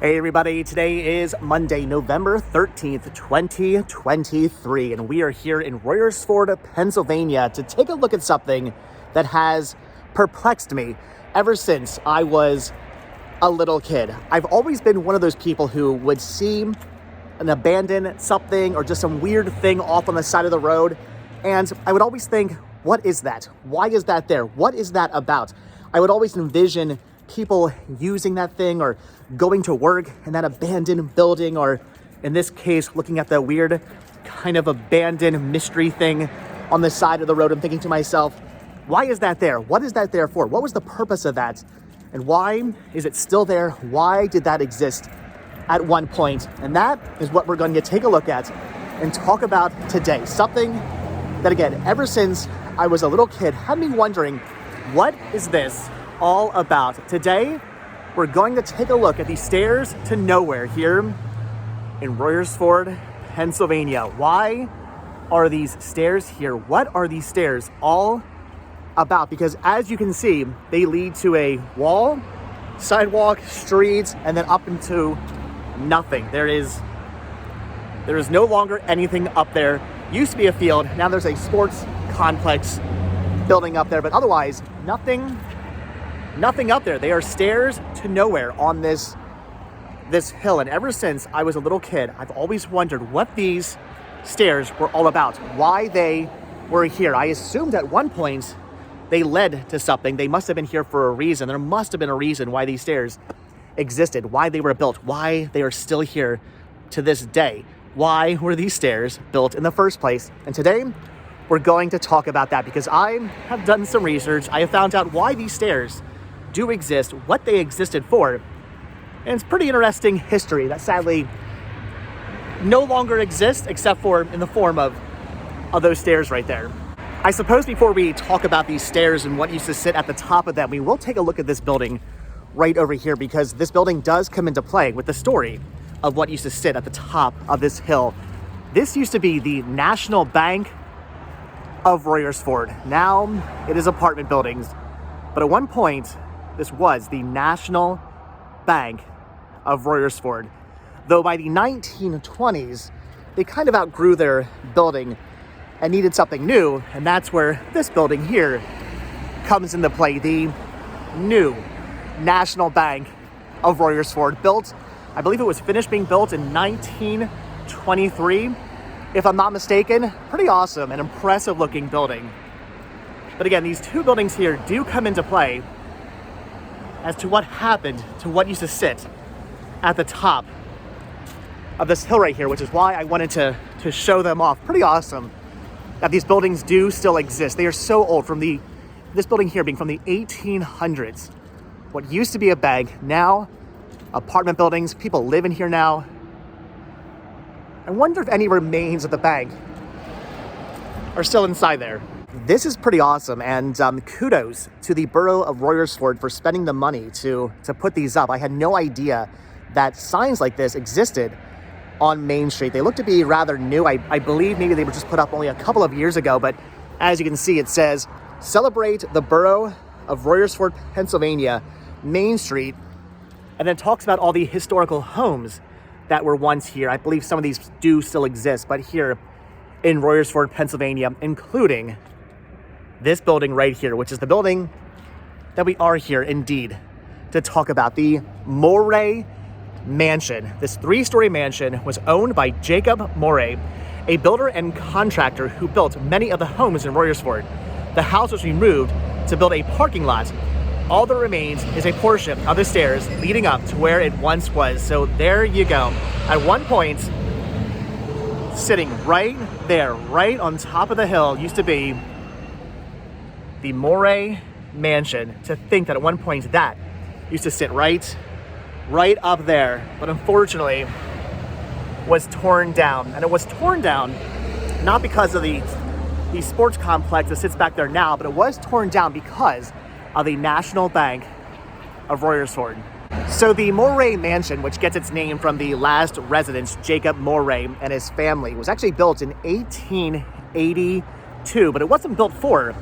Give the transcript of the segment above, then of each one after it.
Hey everybody, today is Monday, November 13th, 2023, and we are here in Royersford, Pennsylvania to take a look at something that has perplexed me ever since I was a little kid. I've always been one of those people who would see an abandoned something or just some weird thing off on the side of the road, and I would always think, what is that? Why is that there? What is that about? I would always envision people using that thing or going to work in that abandoned building, or in this case, looking at the weird kind of abandoned mystery thing on the side of the road and thinking to myself, why is that there? What is that there for? What was the purpose of that? And why is it still there? Why did that exist at one point? And that is what we're going to take a look at and talk about today. Something that, again, ever since I was a little kid, had me wondering, what is this all about? Today, we're going to take a look at the stairs to nowhere here in Royersford, Pennsylvania. Why are these stairs here? What are these stairs all about? Because as you can see, they lead to a wall, sidewalk, streets, and then up into nothing. There is no longer anything up there. Used to be a field, now there's a sports complex building up there, but otherwise, nothing up there. They are stairs to nowhere on this hill. And ever since I was a little kid, I've always wondered what these stairs were all about, why they were here. I assumed at one point they led to something. They must have been here for a reason. There must have been a reason why these stairs existed, why they were built, why they are still here to this day. Why were these stairs built in the first place? And today, we're going to talk about that because I have done some research. I have found out why these stairs do exist, what they existed for, and it's pretty interesting history that sadly no longer exists except for in the form of those stairs right there. I suppose before we talk about these stairs and what used to sit at the top of them, we will take a look at this building right over here because this building does come into play with the story of what used to sit at the top of this hill. This used to be the National Bank of Royerford. Now it is apartment buildings, but at one point this was the National Bank of Royersford. Though by the 1920s, they kind of outgrew their building and needed something new, and that's where this building here comes into play. The new National Bank of Royersford, built, I believe it was finished being built in 1923, if I'm not mistaken. Pretty awesome and impressive looking building. But again, these two buildings here do come into play as to what happened to what used to sit at the top of this hill right here, which is why I wanted to show them off. Pretty awesome that these buildings do still exist. They are so old, from this building here being from the 1800s. What used to be a bank, now apartment buildings. People live in here now. I wonder if any remains of the bank are still inside there. This is pretty awesome, and kudos to the borough of Royersford for spending the money to put these up. I had no idea that signs like this existed on Main Street. They look to be rather new. I believe maybe they were just put up only a couple of years ago, but as you can see, it says, "Celebrate the borough of Royersford, Pennsylvania, Main Street," and then talks about all the historical homes that were once here. I believe some of these do still exist, but here in Royersford, Pennsylvania, including this building right here, which is the building that we are here indeed to talk about, the Moray Mansion. This 3-story mansion was owned by Jacob Mowrey, a builder and contractor who built many of the homes in Royersford. The house was removed to build a parking lot. All that remains is a portion of the stairs leading up to where it once was. So there you go. At one point, sitting right there, right on top of the hill, used to be the Moray Mansion. To think that at one point that used to sit right up there, but unfortunately was torn down. And it was torn down not because of the sports complex that sits back there now, but it was torn down because of the National Bank of Royersford. So the Moray Mansion, which gets its name from the last resident, Jacob Mowrey, and his family, was actually built in 1882, but it wasn't built for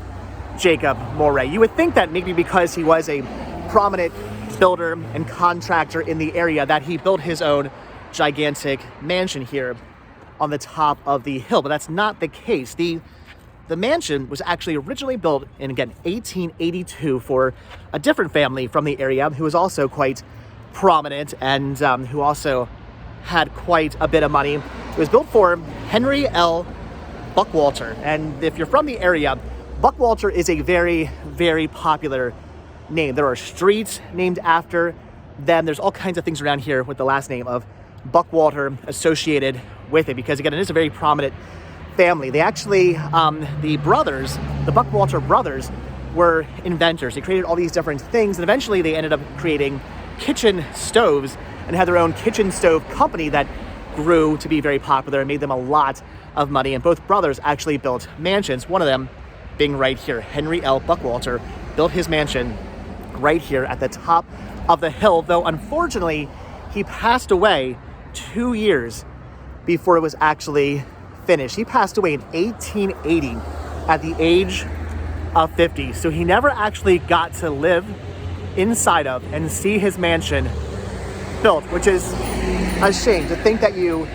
Jacob Mowrey. You would think that maybe because he was a prominent builder and contractor in the area that he built his own gigantic mansion here on the top of the hill. But that's not the case. The mansion was actually originally built in, again, 1882 for a different family from the area who was also quite prominent and who also had quite a bit of money. It was built for Henry L. Buckwalter. And if you're from the area, Buckwalter is a very, very popular name. There are streets named after them. There's all kinds of things around here with the last name of Buckwalter associated with it, because again, it is a very prominent family. They actually, the Buckwalter brothers were inventors. They created all these different things, and eventually they ended up creating kitchen stoves and had their own kitchen stove company that grew to be very popular and made them a lot of money. And both brothers actually built mansions, one of them being right here. Henry L. Buckwalter built his mansion right here at the top of the hill, though unfortunately he passed away 2 years before it was actually finished. He passed away in 1880 at the age of 50. So he never actually got to live inside of and see his mansion built, which is a shame. To think that you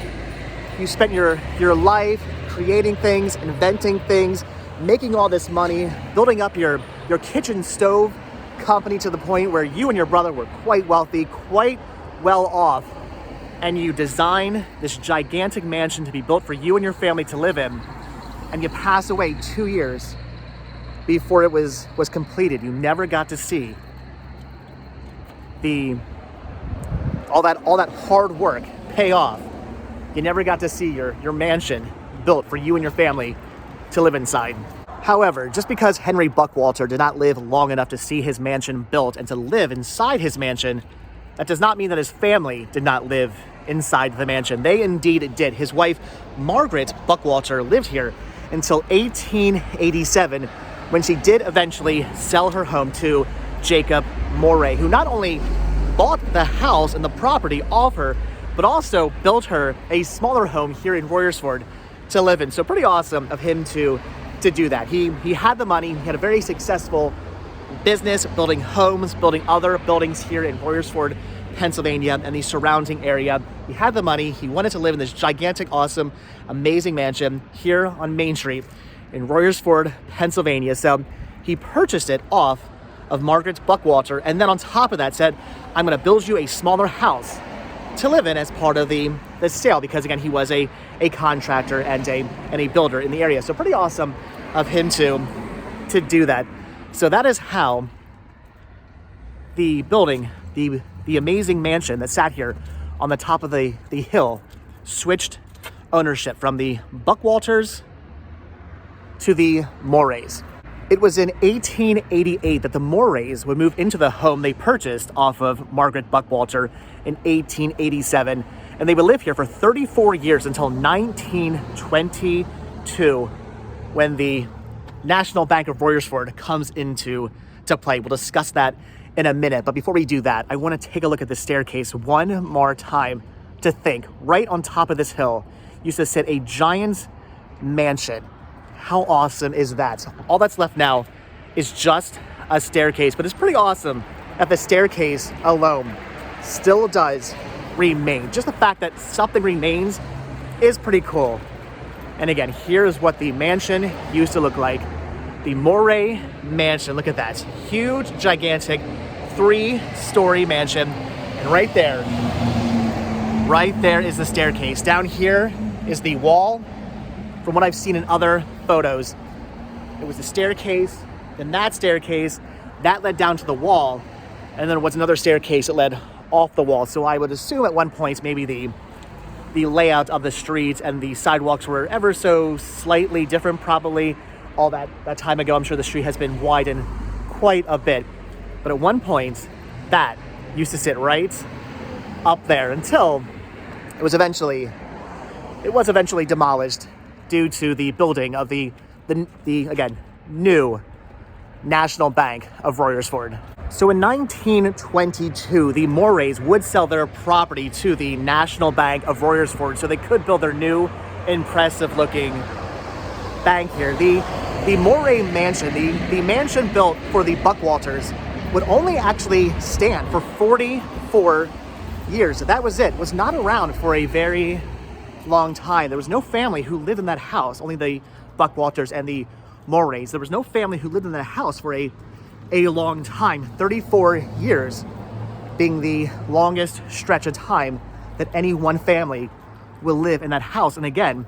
spent your life creating things, inventing things, making all this money, building up your kitchen stove company to the point where you and your brother were quite wealthy, quite well off, and you design this gigantic mansion to be built for you and your family to live in, and you pass away 2 years before it was completed. You never got to see all that hard work pay off. You never got to see your mansion built for you and your family to live inside. However, just because Henry Buckwalter did not live long enough to see his mansion built and to live inside his mansion, that does not mean that his family did not live inside the mansion. They indeed did. His wife, Margaret Buckwalter, lived here until 1887, when she did eventually sell her home to Jacob Mowrey, who not only bought the house and the property off her, but also built her a smaller home here in Royersford to live in. So pretty awesome of him to do that. He had the money. He had a very successful business building homes, building other buildings here in Royersford, Pennsylvania, and the surrounding area. He had the money. He wanted to live in this gigantic, awesome, amazing mansion here on Main Street in Royersford, Pennsylvania. So he purchased it off of Margaret Buckwalter, and then on top of that said, I'm going to build you a smaller house to live in as part of the sale, because again, he was a contractor and a builder in the area. So pretty awesome of him to do that. So that is how the building, the amazing mansion that sat here on the top of the hill, switched ownership from the Buckwalters to the Mowreys. It was in 1888 that the Mowreys would move into the home they purchased off of Margaret Buckwalter in 1887, and they would live here for 34 years until 1922, when the National Bank of Royerford comes into play. We'll discuss that in a minute, but before we do that, I want to take a look at the staircase one more time to think. Right on top of this hill used to sit a giant mansion. How awesome is that? All that's left now is just a staircase, but it's pretty awesome that the staircase alone still does remain. Just the fact that something remains is pretty cool. And again, here's what the mansion used to look like. The Moray Mansion. Look at that. Huge, gigantic 3-story mansion. And right there is the staircase. Down here is the wall. From what I've seen in other photos, it was the staircase, then that staircase, that led down to the wall, and then there was another staircase that led off the wall. So I would assume at one point maybe the layout of the streets and the sidewalks were ever so slightly different, probably all that time ago. I'm sure the street has been widened quite a bit. But at one point, that used to sit right up there until it was eventually demolished due to the building of the again, new National Bank of Royerford. So in 1922, the Mowreys would sell their property to the National Bank of Royerford so they could build their new, impressive-looking bank here. The Mowrey Mansion, the mansion built for the Buckwalters, would only actually stand for 44 years. That was it. It was not around for a very long time. There was no family who lived in that house, only the Buckwalters and the Mowreys. There was no family who lived in that house for a long time, 34 years being the longest stretch of time that any one family will live in that house. And again,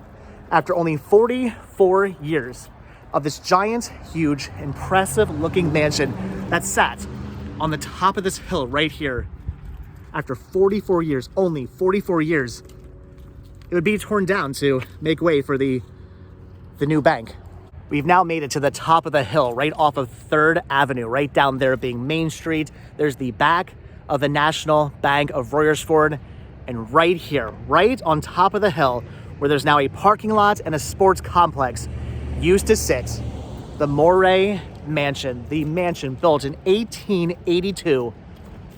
after only 44 years of this giant, huge, impressive looking mansion that sat on the top of this hill right here, after 44 years, only 44 years, it would be torn down to make way for the new bank. We've now made it to the top of the hill, right off of 3rd Avenue, right down there being Main Street. There's the back of the National Bank of Royerford. And right here, right on top of the hill, where there's now a parking lot and a sports complex, used to sit the Moray Mansion, the mansion built in 1882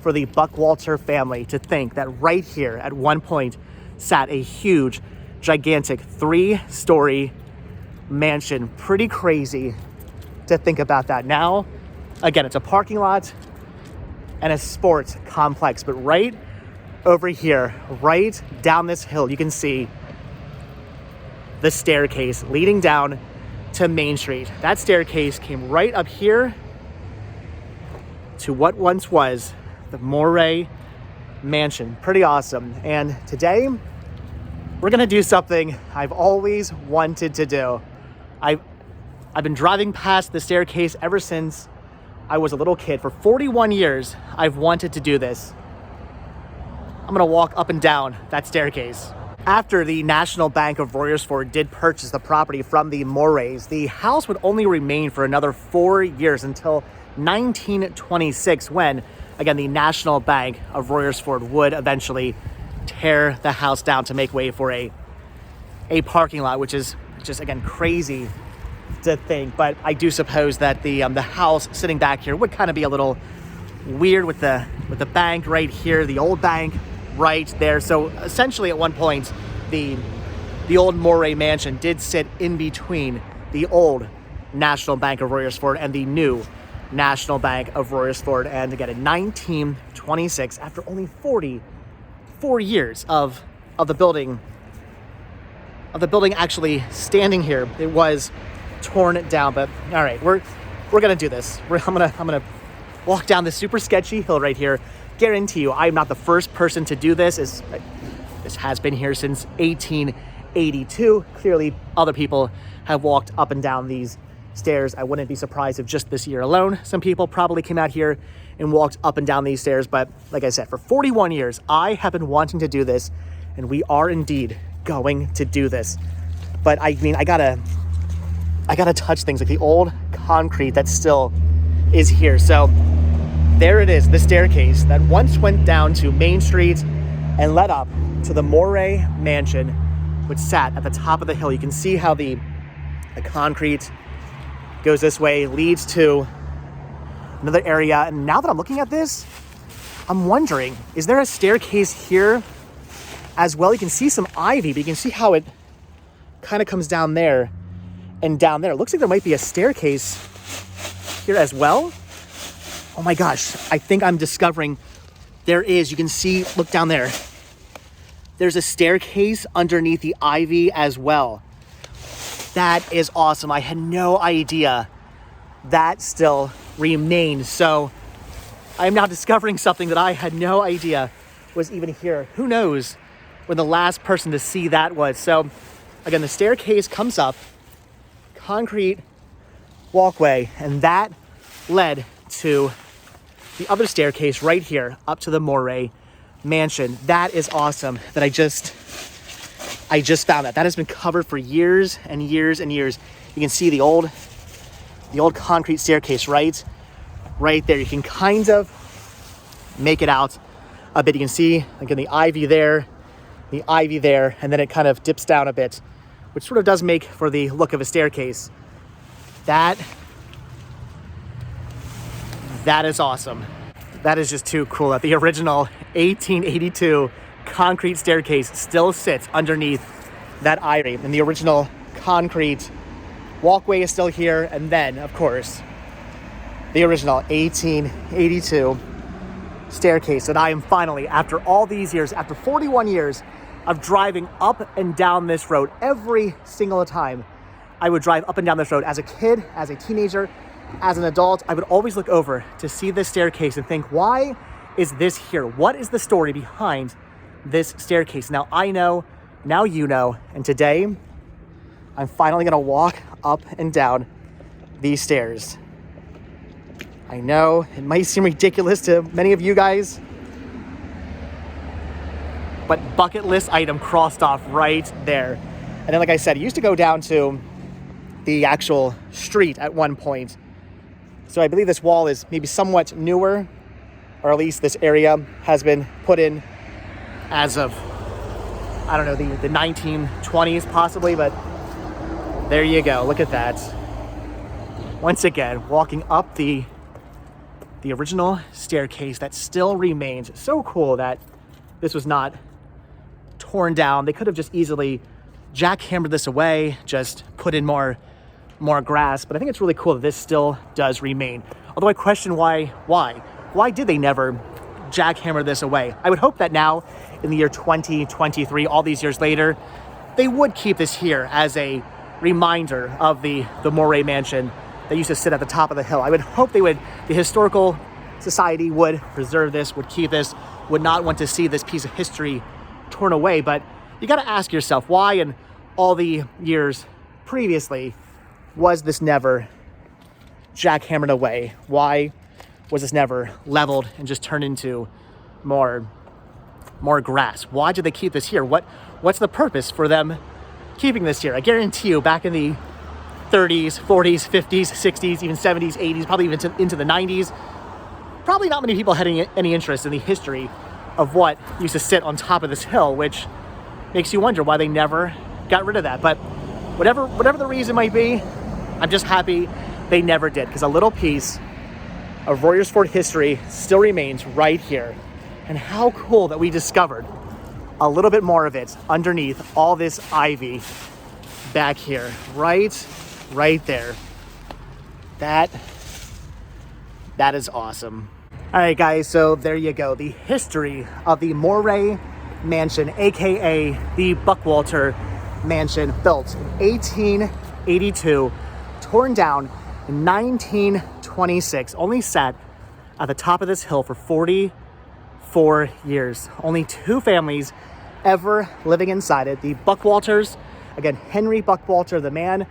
for the Buckwalter family. To think that right here at one point sat a huge, gigantic 3-story mansion. Pretty crazy to think about that. Now, again, it's a parking lot and a sports complex, but right over here, right down this hill, you can see the staircase leading down to Main Street. That staircase came right up here to what once was the Moray Mansion. Pretty awesome. And today, we're gonna do something I've always wanted to do. I've been driving past the staircase ever since I was a little kid. For 41 years, I've wanted to do this. I'm gonna walk up and down that staircase. After the National Bank of Royerford did purchase the property from the Mowreys, the house would only remain for another 4 years until 1926, when, again, the National Bank of Royerford would eventually tear the house down to make way for a parking lot, which is just, again, crazy to think. But I do suppose that the house sitting back here would kind of be a little weird with the bank right here, the old bank right there. So essentially at one point, the old Moray Mansion did sit in between the old National Bank of Royerford and the new National Bank of Royerford. And again, in 1926, after only 44 years of the building actually standing here, it was torn down. But all right, we're gonna do this. I'm gonna walk down this super sketchy hill right here. Guarantee you, I'm not the first person to do this. This has been here since 1882. Clearly, other people have walked up and down these stairs. I wouldn't be surprised if just this year alone, some people probably came out here and walked up and down these stairs. But like I said, for 41 years, I have been wanting to do this, and we are indeed going to do this. But I mean, I gotta touch things like the old concrete that still is here. So there it is, the staircase that once went down to Main Street and led up to the Moray Mansion, which sat at the top of the hill. You can see how the concrete goes this way, leads to another area. And now that I'm looking at this, I'm wondering, is there a staircase here as well? You can see some ivy, but you can see how it kind of comes down there and down there. It looks like there might be a staircase here as well. Oh my gosh, I think I'm discovering there is. You can see, look down there. There's a staircase underneath the ivy as well. That is awesome. I had no idea that still remained. So I'm now discovering something that I had no idea was even here. Who knows when the last person to see that was. So again, the staircase comes up, concrete walkway, and that led to the other staircase right here up to the Moray Mansion. That is awesome that I just found that. That has been covered for years and years and years. You can see the old concrete staircase right there. You can kind of make it out a bit. You can see again the ivy there, and then it kind of dips down a bit, which sort of does make for the look of a staircase. That is awesome. That is just too cool that the original 1882 concrete staircase still sits underneath that ivy, and the original concrete walkway is still here. And then, of course, the original 1882 staircase that I am finally, after all these years, after 41 years of driving up and down this road, every single time I would drive up and down this road as a kid, as a teenager, as an adult, I would always look over to see this staircase and think, why is this here? What is the story behind this staircase? Now I know, now you know, and today I'm finally gonna walk up and down these stairs. I know it might seem ridiculous to many of you guys, but bucket list item crossed off right there. And then, like I said, it used to go down to the actual street at one point. So I believe this wall is maybe somewhat newer, or at least this area has been put in as of, I don't know, the 1920s possibly, but there you go. Look at that. Once again, walking up the original staircase that still remains. So cool that this was not torn down. They could have just easily jackhammered this away, just put in more grass, but I think it's really cool that this still does remain. Although I question why did they never jackhammer this away? I would hope that now in the year 2023, all these years later, they would keep this here as a reminder of the Moray Mansion that used to sit at the top of the hill. I would hope the historical society would preserve this, would keep this, would not want to see this piece of history torn away. But you got to ask yourself, why in all the years previously was this never jackhammered away? Why was this never leveled and just turned into more grass? Why did they keep this here? What's the purpose for them keeping this here? I guarantee you, back in the 30s, 40s, 50s, 60s, even 70s, 80s, probably even into the 90s, probably not many people had any interest in the history of what used to sit on top of this hill, which makes you wonder why they never got rid of that. But whatever the reason might be, I'm just happy they never did, because a little piece of Royersford history still remains right here. And how cool that we discovered a little bit more of it underneath all this ivy back here, right there. That is awesome. All right, guys, so there you go. The history of the Moray Mansion, aka the Buckwalter Mansion, built in 1882, torn down in 1926, only sat at the top of this hill for 44 years. Only 2 families ever living inside it. The Buckwalters, again, Henry Buckwalter, the man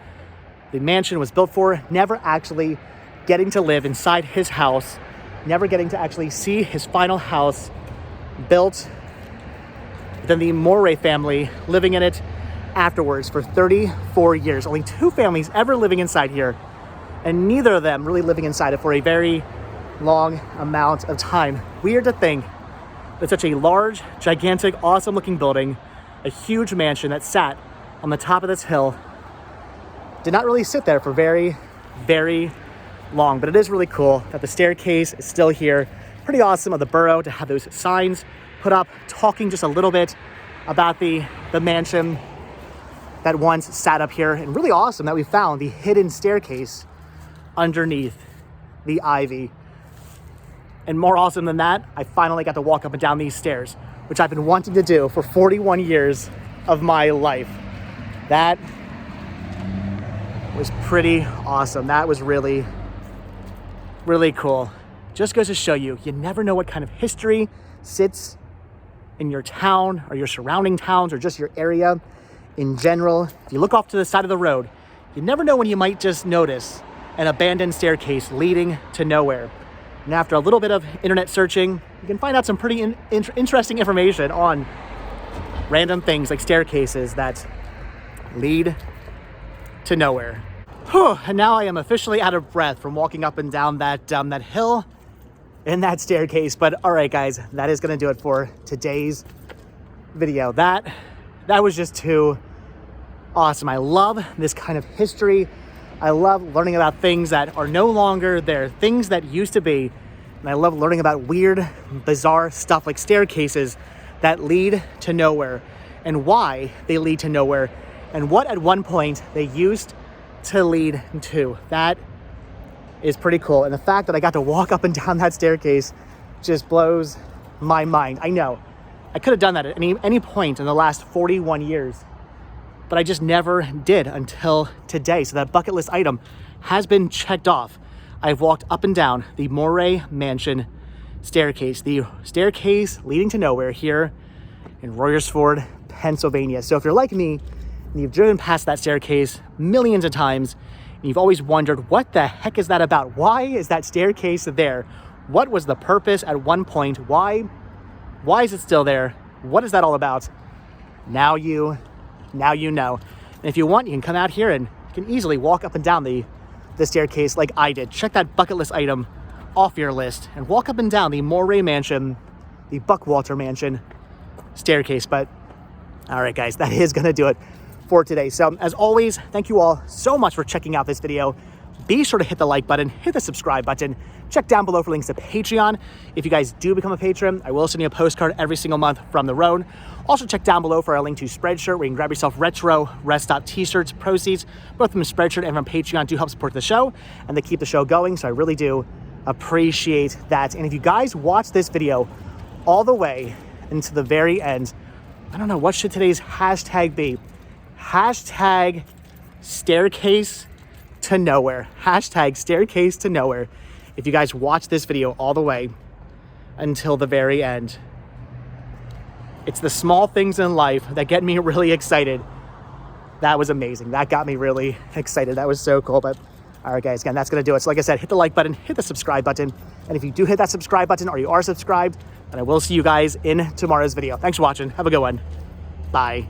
the mansion was built for, never actually getting to live inside his house, never getting to actually see his final house built. Then the Mowrey family living in it afterwards for 34 years. Only 2 families ever living inside here, and neither of them really living inside it for a very long amount of time. Weird to think that such a large, gigantic, awesome looking building, a huge mansion that sat on the top of this hill, did not really sit there for very, very long. But it is really cool that the staircase is still here. Pretty awesome of the borough to have those signs put up talking just a little bit about the mansion that once sat up here. And really awesome that we found the hidden staircase underneath the ivy. And more awesome than that, I finally got to walk up and down these stairs, which I've been wanting to do for 41 years of my life. That was pretty awesome. That was really, really cool. Just goes to show you, you never know what kind of history sits in your town or your surrounding towns or just your area in general. If you look off to the side of the road, you never know when you might just notice an abandoned staircase leading to nowhere. And after a little bit of internet searching, you can find out some pretty interesting information on random things like staircases that lead to nowhere. Whew, and now I am officially out of breath from walking up and down that hill in that staircase. But all right, guys, that is going to do it for today's video. That was just too awesome. I love this kind of history. I love learning about things that are no longer there, things that used to be. And I love learning about weird, bizarre stuff like staircases that lead to nowhere, and why they lead to nowhere, and what at one point they used to lead to. That is pretty cool. And the fact that I got to walk up and down that staircase just blows my mind. I know I could have done that at any point in the last 41 years, but I just never did until today. So that bucket list item has been checked off. I've walked up and down the Moray Mansion staircase, the staircase leading to nowhere here in Royersford, Pennsylvania. So if you're like me and you've driven past that staircase millions of times and you've always wondered, what the heck is that about? Why is that staircase there? What was the purpose at one point? Why is it still there? What is that all about? Now you know. And if you want, you can come out here and you can easily walk up and down the staircase like I did. Check that bucket list item off your list and walk up and down the Mowrey Mansion, the Buckwalter Mansion staircase. But all right, guys, that is going to do it for today. So as always, thank you all so much for checking out this video. Be sure to hit the like button, hit the subscribe button, check down below for links to Patreon. If you guys do become a patron, I will send you a postcard every single month from the road. Also check down below for our link to Spreadshirt, where you can grab yourself retro Rest Stop t-shirts. Proceeds, both from Spreadshirt and from Patreon, do help support the show, and they keep the show going, so I really do appreciate that. And if you guys watch this video all the way into the very end, I don't know, what should today's hashtag be? Hashtag staircase to nowhere. Hashtag staircase to nowhere. If you guys watch this video all the way until the very end, it's the small things in life that get me really excited. That was amazing. That got me really excited. That was so cool. But all right, guys, again, that's going to do it. So like I said, hit the like button, hit the subscribe button. And if you do hit that subscribe button or you are subscribed, then I will see you guys in tomorrow's video. Thanks for watching. Have a good one. Bye.